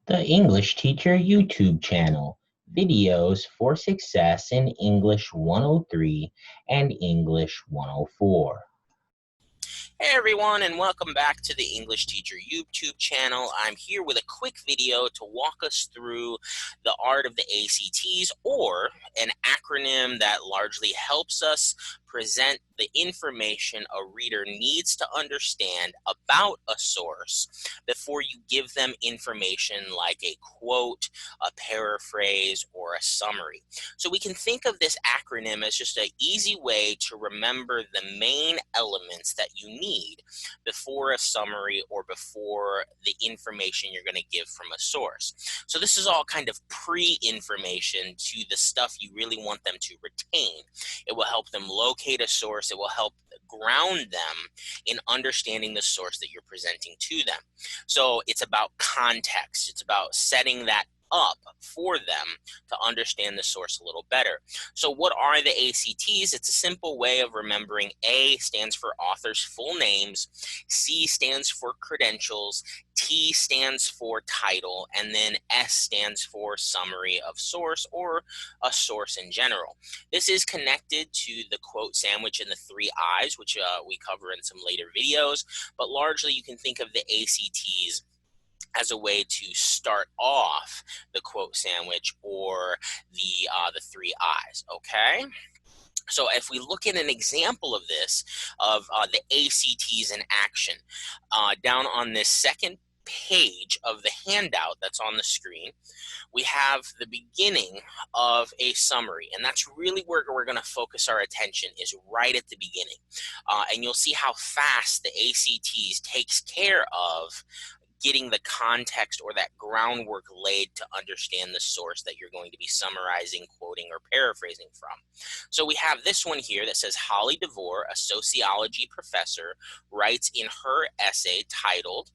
The English Teacher YouTube channel, videos for success in English 103 and English 104. Hey everyone, and welcome back to the English Teacher YouTube channel. I'm here with a quick video to walk us through the art of the ACTs, or an acronym that largely helps us present the information a reader needs to understand about a source before you give them information like a quote, a paraphrase, or a summary. So we can think of this acronym as just an easy way to remember the main elements that you need before a summary or before the information you're going to give from a source. So this is all kind of pre-information to the stuff you really want them to retain. It will help them locate a source. It will help ground them in understanding the source that you're presenting to them. So it's about context. It's about setting that up for them to understand the source a little better. So what are the ACTs? It's a simple way of remembering. A stands for author's full names, C stands for credentials, T stands for title, and then S stands for summary of source, or a source in general. This is connected to the quote sandwich and the 3 I's, which we cover in some later videos, but largely you can think of the ACTs as a way to start off the quote sandwich or the 3 I's, okay? So if we look at an example of this, of the ACTs in action, down on this second page of the handout that's on the screen, we have the beginning of a summary, and that's really where we're going to focus our attention, is right at the beginning. And you'll see how fast the ACTs takes care of getting the context or that groundwork laid to understand the source that you're going to be summarizing, quoting, or paraphrasing from. So we have this one here that says, Holly DeVore, a sociology professor, writes in her essay titled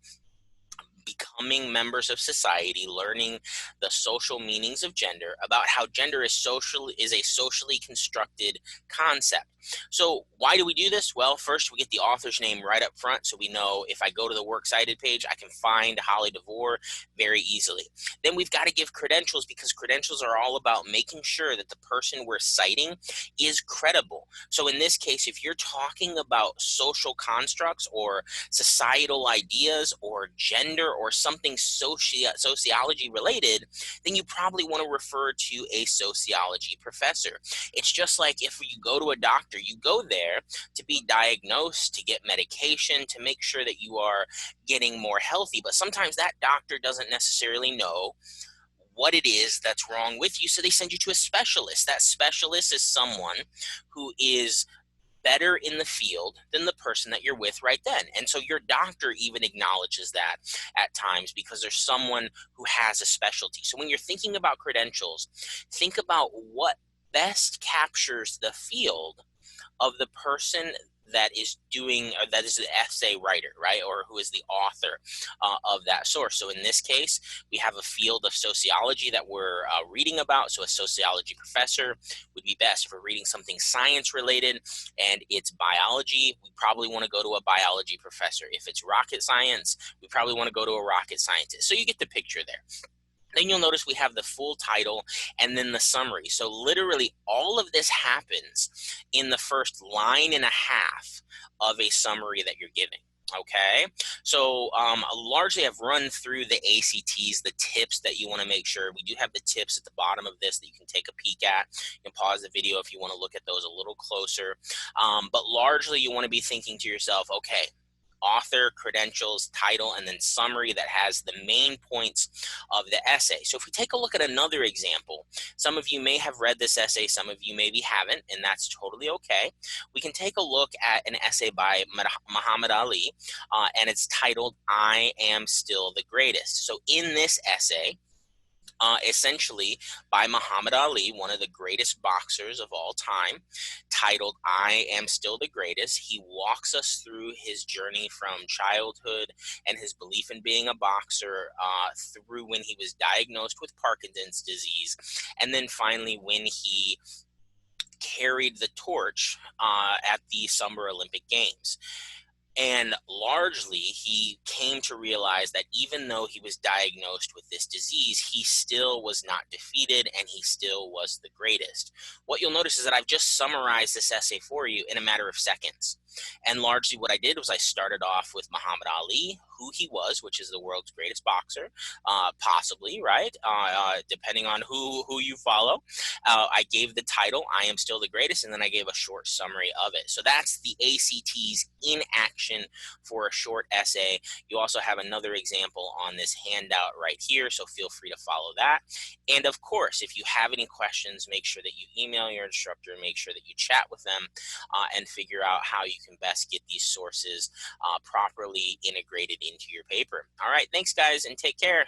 Becoming Members of Society, Learning the Social Meanings of Gender, about how gender is a socially constructed concept. So why do we do this? Well, first we get the author's name right up front, so we know if I go to the Works Cited page, I can find Holly DeVore very easily. Then we've got to give credentials, because credentials are all about making sure that the person we're citing is credible. So in this case, if you're talking about social constructs or societal ideas or gender or something sociology related, then you probably want to refer to a sociology professor. It's just like if you go to a doctor, you go there to be diagnosed, to get medication, to make sure that you are getting more healthy. But sometimes that doctor doesn't necessarily know what it is that's wrong with you, so they send you to a specialist. That specialist is someone who is better in the field than the person that you're with right then. And so your doctor even acknowledges that at times, because there's someone who has a specialty. So when you're thinking about credentials, think about what best captures the field of the person that is doing, or that is the essay writer, right? Or who is the author of that source. So in this case, we have a field of sociology that we're reading about. So a sociology professor would be best. If we're reading something science related and it's biology, we probably want to go to a biology professor. If it's rocket science, we probably want to go to a rocket scientist. So you get the picture there. Then you'll notice we have the full title and then the summary. So literally all of this happens in the first line and a half of a summary that you're giving. Okay, so largely I've run through the ACTs, the tips that you want to make sure. We do have the tips at the bottom of this that you can take a peek at. You can pause the video if you want to look at those a little closer. But largely you want to be thinking to yourself, okay, author, credentials, title, and then summary that has the main points of the essay. So if we take a look at another example, some of you may have read this essay, some of you maybe haven't, and that's totally okay. We can take a look at an essay by Muhammad Ali, and it's titled, I Am Still the Greatest. So in this essay, essentially by Muhammad Ali, one of the greatest boxers of all time, titled I Am Still the Greatest. He walks us through his journey from childhood and his belief in being a boxer, through when he was diagnosed with Parkinson's disease, and then finally when he carried the torch at the Summer Olympic Games. And largely, he came to realize that even though he was diagnosed with this disease, he still was not defeated and he still was the greatest. What you'll notice is that I've just summarized this essay for you in a matter of seconds. And largely, what I did was I started off with Muhammad Ali, who he was, which is the world's greatest boxer, possibly, right? Depending on who you follow. I gave the title, I Am Still the Greatest, and then I gave a short summary of it. So that's the ACTs in action for a short essay. You also have another example on this handout right here, so feel free to follow that. And of course, if you have any questions, make sure that you email your instructor, make sure that you chat with them, and figure out how you can best get these sources properly integrated into your paper. All right, thanks guys, and take care.